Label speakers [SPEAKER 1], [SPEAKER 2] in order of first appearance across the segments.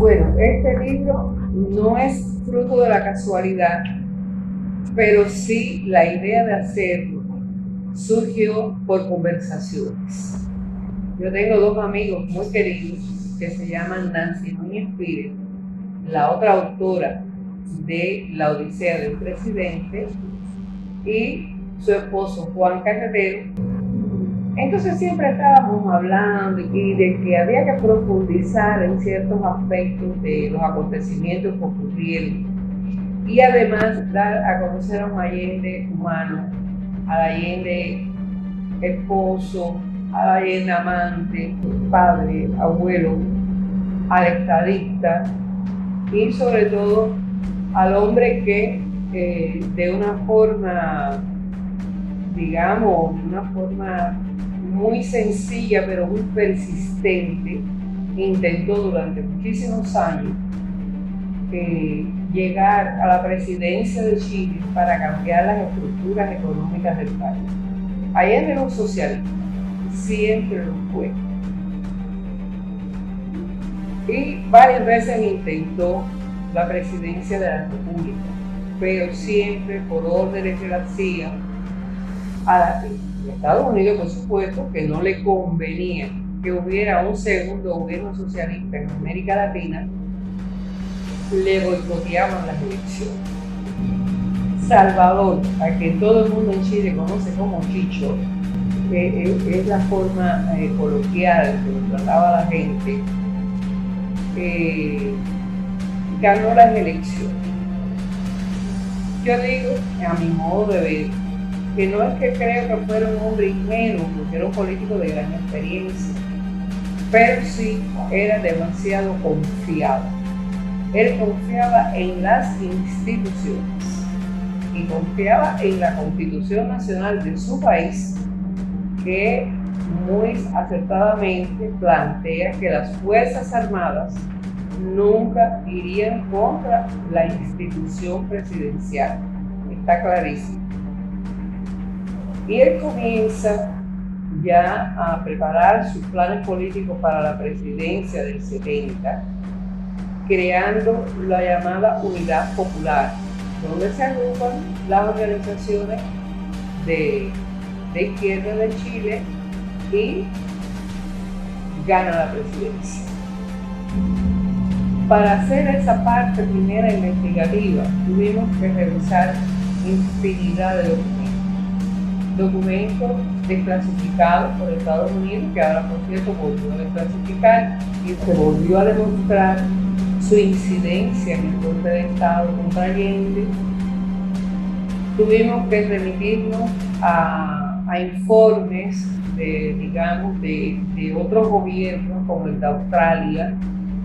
[SPEAKER 1] Bueno, este libro no es fruto de la casualidad, pero sí la idea de hacerlo surgió por conversaciones. Yo tengo dos amigos muy queridos que se llaman Nancy Núñez Pires, la otra autora de La Odisea del Presidente, y su esposo Juan Carretero. Entonces siempre estábamos hablando y de que había que profundizar en ciertos aspectos de los acontecimientos que ocurrieron y además dar a conocer a un Allende humano, al Allende esposo, al Allende amante, padre, abuelo, al estadista y sobre todo al hombre que de una forma, digamos, de una forma muy sencilla pero muy persistente, intentó durante muchísimos años llegar a la presidencia de Chile para cambiar las estructuras económicas del país. Allende era un socialista, siempre lo fue. Y varias veces intentó la presidencia de la República, pero siempre por órdenes que la hacían a Estados Unidos, por supuesto, que no le convenía que hubiera un segundo gobierno socialista en América Latina, le boicoteaban las elecciones. Salvador, a quien todo el mundo en Chile conoce como Chicho, es la forma coloquial que lo trataba la gente, ganó las elecciones. Yo digo, a mi modo de ver, que no es que creo que fuera un hombre ingenuo, porque era un político de gran experiencia, pero sí era demasiado confiado. Él confiaba en las instituciones y confiaba en la Constitución Nacional de su país, que muy acertadamente plantea que las Fuerzas Armadas nunca irían contra la institución presidencial. Está clarísimo. Y él comienza ya a preparar sus planes políticos para la presidencia del 70, creando la llamada Unidad Popular, donde se agrupan las organizaciones de izquierda de Chile y gana la presidencia. Para hacer esa parte primera investigativa, tuvimos que revisar infinidad de documentos desclasificados por Estados Unidos, que ahora por cierto volvió a desclasificar y se volvió a demostrar su incidencia en el golpe de Estado contra Allende. Tuvimos que remitirnos a informes de otros gobiernos, como el de Australia,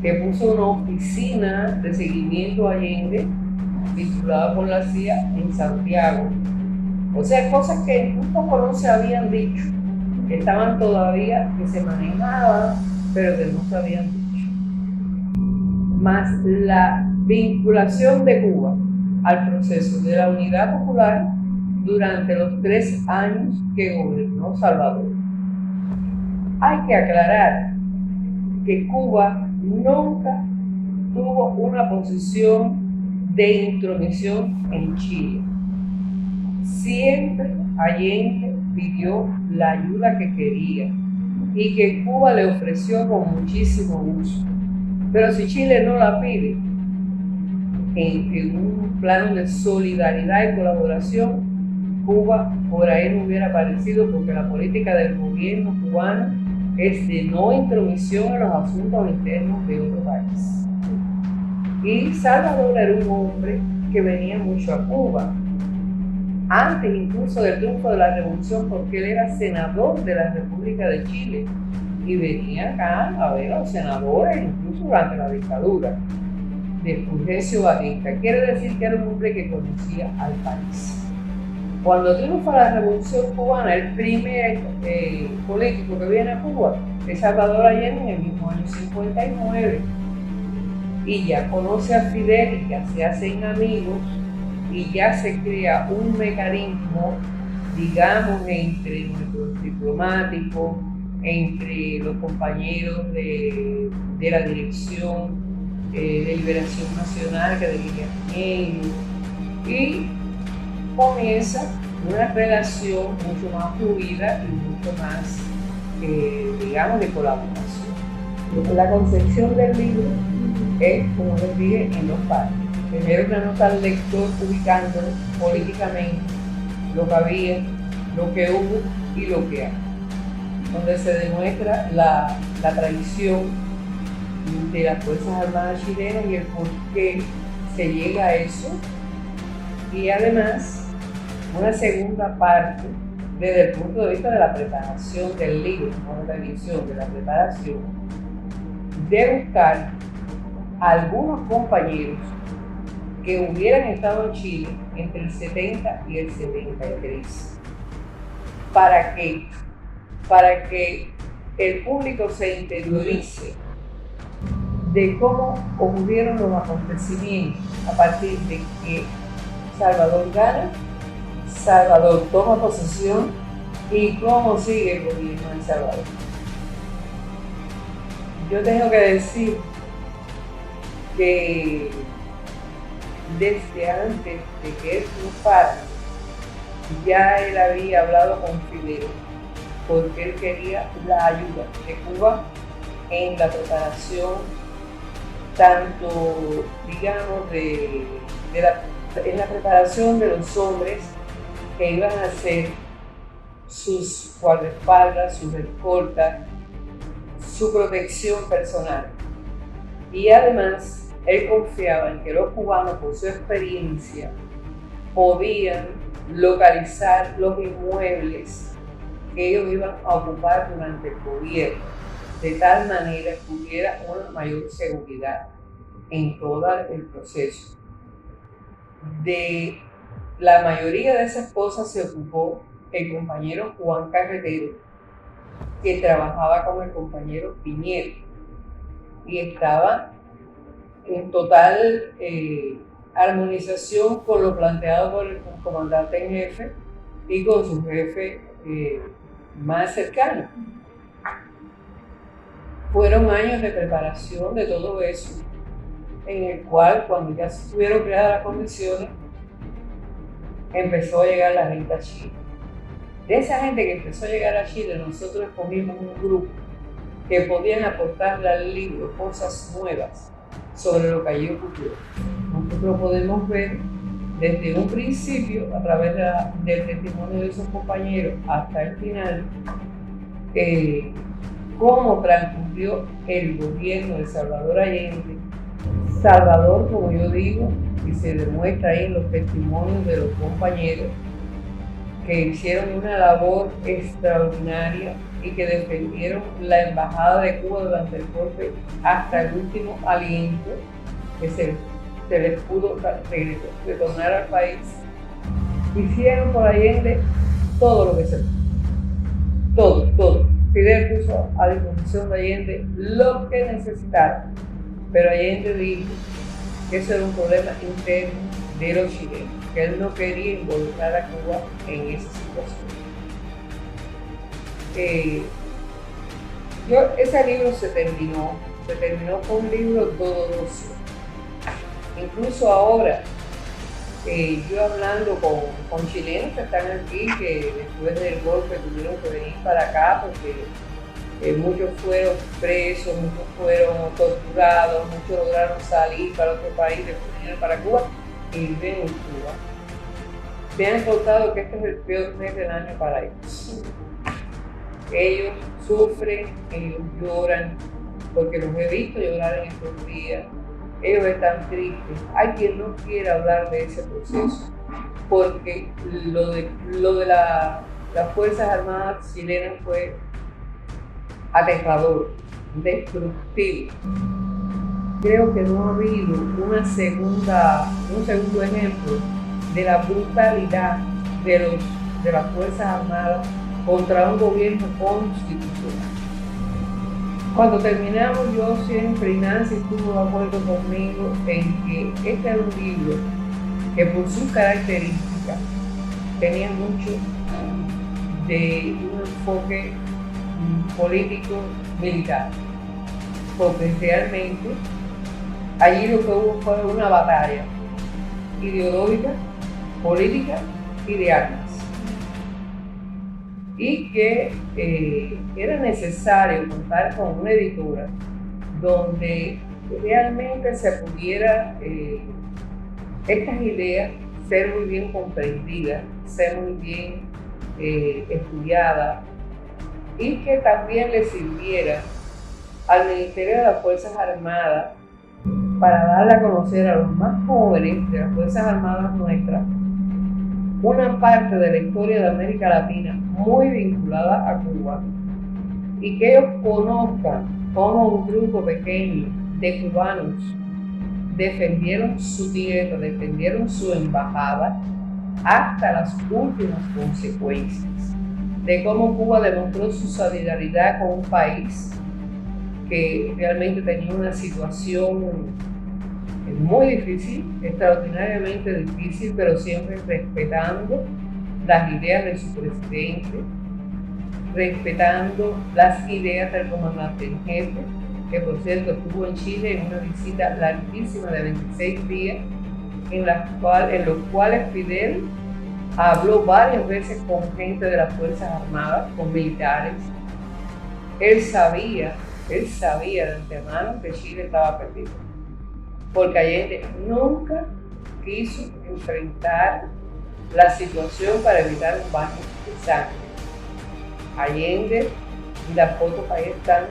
[SPEAKER 1] que puso una oficina de seguimiento a Allende vinculada con la CIA en Santiago. O sea, cosas que un poco no se habían dicho, que estaban todavía, que se manejaban, pero que no se habían dicho. Más la vinculación de Cuba al proceso de la Unidad Popular durante los 3 años que gobernó Salvador. Hay que aclarar que Cuba nunca tuvo una posición de intromisión en Chile. Siempre Allende pidió la ayuda que quería y que Cuba le ofreció con muchísimo gusto. Pero si Chile no la pide en un plano de solidaridad y colaboración, Cuba por ahí no hubiera aparecido, porque la política del gobierno cubano es de no intromisión en los asuntos internos de otro país. Y Salvador era un hombre que venía mucho a Cuba, antes incluso del triunfo de la revolución, porque él era senador de la República de Chile y venía acá a ver a los senadores incluso durante la dictadura de Fulgencio Batista. Quiere decir que era un hombre que conocía al país. Cuando triunfa la revolución cubana, el primer político que viene a Cuba es Salvador Allende en el mismo año 59, y ya conoce a Fidel y ya se hacen amigos y ya se crea un mecanismo, digamos, entre nuestros diplomáticos, entre los compañeros de la dirección de Liberación Nacional que dirigía Piñero, y comienza una relación mucho más fluida y mucho más, digamos, de colaboración. La concepción del libro es, como les dije, en dos partes. Primero, una nota al lector ubicando políticamente lo que había, lo que hubo y lo que hay, donde se demuestra la tradición de las Fuerzas Armadas chilenas y el por qué se llega a eso. Y además, una segunda parte desde el punto de vista de la preparación del libro, no de la edición, de la preparación, de buscar a algunos compañeros que hubieran estado en Chile entre el 70 y el 73. ¿Para qué? Para que el público se interiorice de cómo ocurrieron los acontecimientos a partir de que Salvador gana, Salvador toma posesión y cómo sigue el gobierno de Salvador. Yo tengo que decir que desde antes de que él triunfara, ya él había hablado con Fidel porque él quería la ayuda de Cuba en la preparación, tanto, digamos, en la preparación de los hombres que iban a hacer sus guardaespaldas, sus escoltas, su protección personal. Y además, él confiaba en que los cubanos, por su experiencia, podían localizar los inmuebles que ellos iban a ocupar durante el gobierno, de tal manera que hubiera una mayor seguridad en todo el proceso. De la mayoría de esas cosas se ocupó el compañero Juan Carretero, que trabajaba con el compañero Piñero y estaba en total armonización con lo planteado por el comandante en jefe y con su jefe más cercano. Fueron años de preparación de todo eso, en el cual, cuando ya se tuvieron creadas las condiciones, empezó a llegar la gente a Chile. De esa gente que empezó a llegar a Chile, nosotros escogimos un grupo que podían aportarle al libro cosas nuevas sobre lo que allí ocurrió. Nosotros podemos ver desde un principio, a través del testimonio de sus compañeros hasta el final, cómo transcurrió el gobierno de Salvador Allende. Salvador, como yo digo, y se demuestra ahí en los testimonios de los compañeros, que hicieron una labor extraordinaria y que defendieron la embajada de Cuba durante el golpe hasta el último aliento, que se les pudo retornar al país. Hicieron por Allende todo lo que se pudo, todo. Fidel puso a disposición de Allende lo que necesitara, pero Allende dijo que eso era un problema interno de los chilenos, que él no quería involucrar a Cuba en esa situación. Ese libro se terminó con un libro doloroso. Incluso ahora, yo hablando con chilenos que están aquí, que después del golpe tuvieron que venir para acá porque muchos fueron presos, muchos fueron torturados, muchos lograron salir para otro país, después vinieron para Cuba y viven en Cuba. Me han contado que este es el peor mes del año para ellos. Ellos sufren, ellos lloran, porque los he visto llorar en estos días. Ellos están tristes. Hay quien no quiere hablar de ese proceso, porque lo de las Fuerzas Armadas chilenas fue aterrador, destructivo. Creo que no ha habido un segundo ejemplo de la brutalidad de las Fuerzas Armadas contra un gobierno constitucional. Cuando terminamos, yo siempre, y Nancy estuvo de acuerdo conmigo en que este era un libro que por sus características tenía mucho de un enfoque político militar, porque realmente Allí lo que hubo fue una batalla ideológica, política y de armas. Y que era necesario contar con una editora donde realmente se pudiera estas ideas ser muy bien comprendidas, ser muy bien estudiadas, y que también le sirviera al Ministerio de las Fuerzas Armadas para darle a conocer a los más jóvenes de las Fuerzas Armadas nuestras una parte de la historia de América Latina muy vinculada a Cuba, y que ellos conozcan cómo un grupo pequeño de cubanos defendieron su tierra, defendieron su embajada hasta las últimas consecuencias, de cómo Cuba demostró su solidaridad con un país que realmente tenía una situación muy difícil, extraordinariamente difícil, pero siempre respetando las ideas de su presidente, respetando las ideas del comandante en jefe, que por cierto estuvo en Chile en una visita larguísima de 26 días, en los cuales Fidel habló varias veces con gente de las Fuerzas Armadas, con militares. Él sabía de antemano que Chile estaba perdido, porque Allende nunca quiso enfrentar la situación para evitar un baño de sangre. Allende, y las fotos ahí están,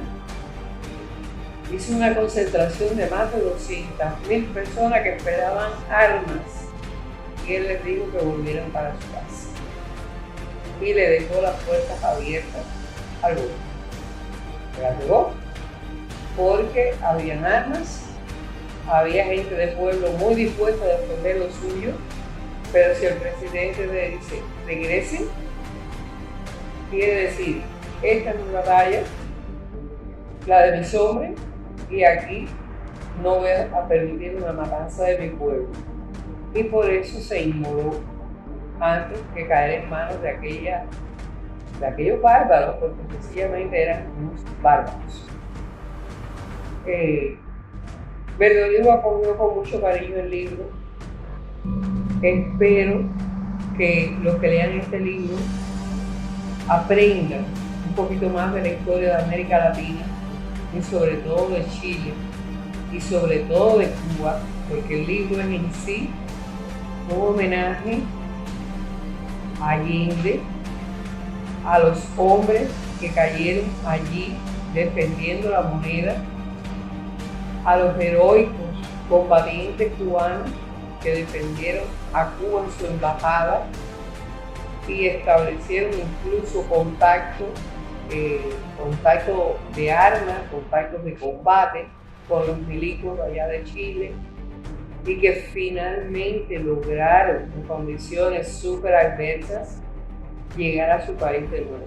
[SPEAKER 1] hizo una concentración de más de 200.000 personas que esperaban armas, y él les dijo que volvieran para su casa y le dejó las puertas abiertas al gobierno. Se las dejó porque habían armas, había gente del pueblo muy dispuesta a defender lo suyo, pero si el presidente le dice regresen, quiere decir, esta es mi batalla, la de mis hombres, y aquí no voy a permitir una matanza de mi pueblo. Y por eso se inmoló antes que caer en manos de aquellos bárbaros, porque sencillamente eran unos bárbaros. Verdolivo acogió con mucho cariño el libro. Espero que los que lean este libro aprendan un poquito más de la historia de América Latina, y sobre todo de Chile, y sobre todo de Cuba, porque el libro es en sí un homenaje a Allende, a los hombres que cayeron allí defendiendo la moneda, a los heroicos combatientes cubanos que defendieron a Cuba en su embajada y establecieron incluso contacto de armas, contactos de combate con los milicos allá de Chile, y que finalmente lograron, en condiciones súper adversas, llegar a su país de nuevo.